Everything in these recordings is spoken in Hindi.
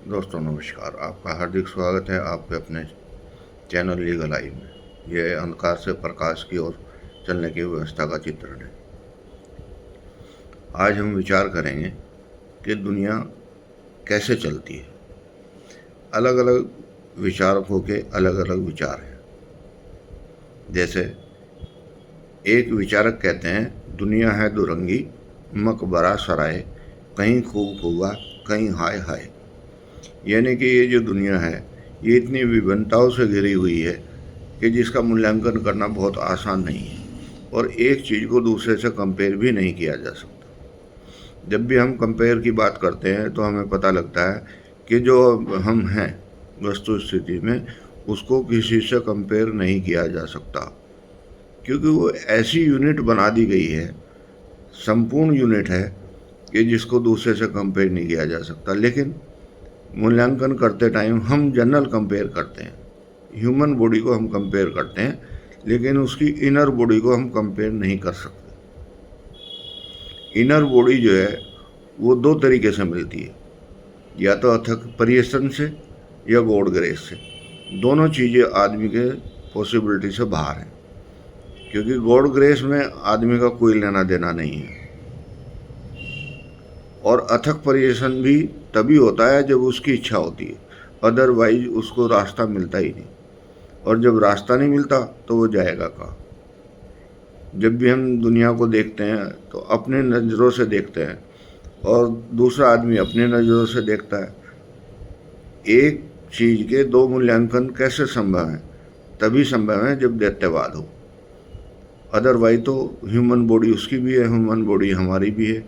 दोस्तों नमस्कार। आपका हार्दिक स्वागत है आपके अपने चैनल लीगल आई में। यह अंधकार से प्रकाश की ओर चलने की व्यवस्था का चित्रण है। आज हम विचार करेंगे कि दुनिया कैसे चलती है। अलग अलग विचारकों के अलग अलग विचार हैं। जैसे एक विचारक कहते हैं दुनिया है दुरंगी, मकबरा सराय, कहीं खूब खूबा कहीं हाय हाय। यानी कि ये जो दुनिया है ये इतनी विभिन्नताओं से घिरी हुई है कि जिसका मूल्यांकन करना बहुत आसान नहीं है और एक चीज़ को दूसरे से कंपेयर भी नहीं किया जा सकता। जब भी हम कंपेयर की बात करते हैं तो हमें पता लगता है कि जो हम हैं वस्तु स्थिति में उसको किसी से कंपेयर नहीं किया जा सकता, क्योंकि वो ऐसी यूनिट बना दी गई है, संपूर्ण यूनिट है कि जिसको दूसरे से कंपेयर नहीं किया जा सकता। लेकिन मूल्यांकन करते टाइम हम जनरल कंपेयर करते हैं, ह्यूमन बॉडी को हम कंपेयर करते हैं, लेकिन उसकी इनर बॉडी को हम कंपेयर नहीं कर सकते। इनर बॉडी जो है वो दो तरीके से मिलती है, या तो अथक परिश्रम से या गॉड ग्रेस से। दोनों चीज़ें आदमी के पॉसिबिलिटी से बाहर हैं, क्योंकि गॉड ग्रेस में आदमी का कोई लेना देना नहीं है। और अथक परिश्रम भी तभी होता है जब उसकी इच्छा होती है, अदरवाइज उसको रास्ता मिलता ही नहीं। और जब रास्ता नहीं मिलता तो वो जाएगा कहाँ। जब भी हम दुनिया को देखते हैं तो अपने नज़रों से देखते हैं और दूसरा आदमी अपने नज़रों से देखता है। एक चीज़ के दो मूल्यांकन कैसे संभव हैं? तभी संभव है जब दैत्यवाद हो। अदरवाइज तो ह्यूमन बॉडी उसकी भी है, ह्यूमन बॉडी हमारी भी है,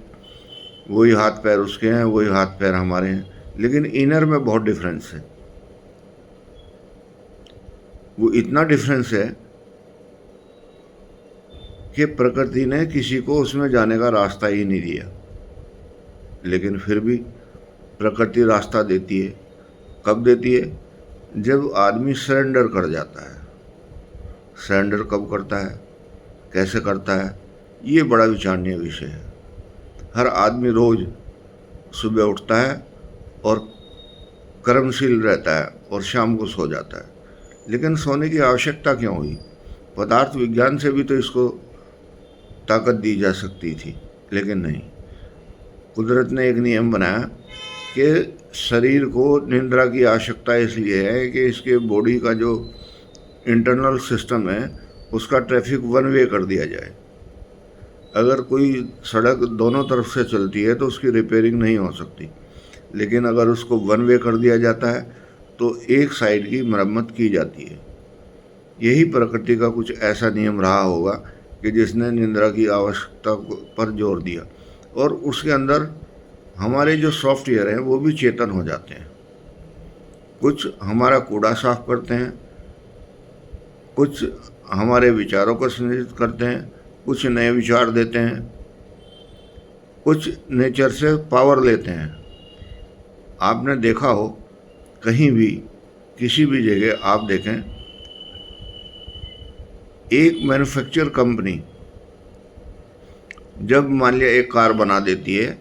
वही हाथ पैर उसके हैं, वही हाथ पैर हमारे हैं, लेकिन इनर में बहुत डिफरेंस है। वो इतना डिफरेंस है कि प्रकृति ने किसी को उसमें जाने का रास्ता ही नहीं दिया, लेकिन फिर भी प्रकृति रास्ता देती है। कब देती है? जब आदमी सरेंडर कर जाता है। सरेंडर कब करता है, कैसे करता है, ये बड़ा विचारणीय विषय है। हर आदमी रोज़ सुबह उठता है और कर्मशील रहता है और शाम को सो जाता है, लेकिन सोने की आवश्यकता क्यों हुई? पदार्थ विज्ञान से भी तो इसको ताकत दी जा सकती थी, लेकिन नहीं। कुदरत ने एक नियम बनाया कि शरीर को निद्रा की आवश्यकता इसलिए है कि इसके बॉडी का जो इंटरनल सिस्टम है उसका ट्रैफिक वन वे कर दिया जाए। अगर कोई सड़क दोनों तरफ से चलती है तो उसकी रिपेयरिंग नहीं हो सकती, लेकिन अगर उसको वन वे कर दिया जाता है तो एक साइड की मरम्मत की जाती है। यही प्रकृति का कुछ ऐसा नियम रहा होगा कि जिसने निद्रा की आवश्यकता पर जोर दिया, और उसके अंदर हमारे जो सॉफ्टवेयर हैं वो भी चेतन हो जाते हैं। कुछ हमारा कूड़ा साफ करते हैं, कुछ हमारे विचारों को संयोजित करते हैं, कुछ नए विचार देते हैं, कुछ नेचर से पावर लेते हैं। आपने देखा हो कहीं भी किसी भी जगह आप देखें, एक मैन्युफैक्चर कंपनी जब मान लिया एक कार बना देती है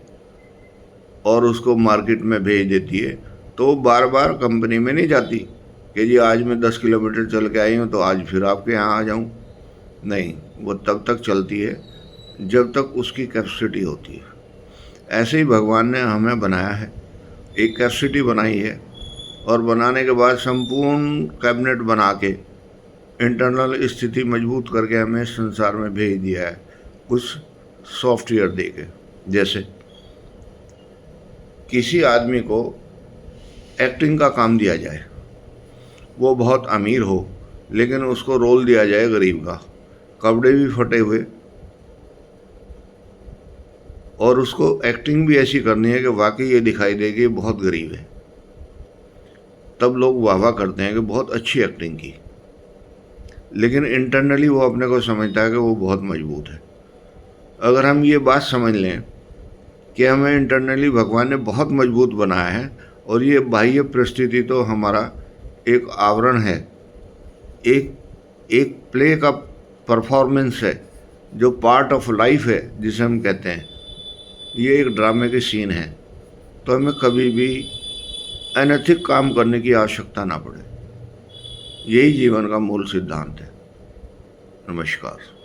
और उसको मार्केट में भेज देती है, तो बार बार कंपनी में नहीं जाती कि जी आज मैं 10 किलोमीटर चल के आई हूँ तो आज फिर आपके यहाँ आ जाऊँ। नहीं, वो तब तक चलती है जब तक उसकी कैपेसिटी होती है। ऐसे ही भगवान ने हमें बनाया है, एक कैपेसिटी बनाई है, और बनाने के बाद संपूर्ण कैबिनेट बना के इंटरनल स्थिति मजबूत करके हमें संसार में भेज दिया है, कुछ सॉफ्टवेयर दे के। जैसे किसी आदमी को एक्टिंग का काम दिया जाए, वो बहुत अमीर हो लेकिन उसको रोल दिया जाए गरीब का, कपड़े भी फटे हुए, और उसको एक्टिंग भी ऐसी करनी है कि वाकई ये दिखाई दे कि बहुत गरीब है। तब लोग वाह वाह करते हैं कि बहुत अच्छी एक्टिंग की, लेकिन इंटरनली वो अपने को समझता है कि वो बहुत मजबूत है। अगर हम ये बात समझ लें कि हमें इंटरनली भगवान ने बहुत मजबूत बनाया है और ये बाह्य परिस्थिति तो हमारा एक आवरण है, एक प्ले का परफॉर्मेंस है, जो पार्ट ऑफ लाइफ है जिसे हम कहते हैं, ये एक ड्रामे के सीन है, तो हमें कभी भी अनैतिक काम करने की आवश्यकता ना पड़े। यही जीवन का मूल सिद्धांत है। नमस्कार।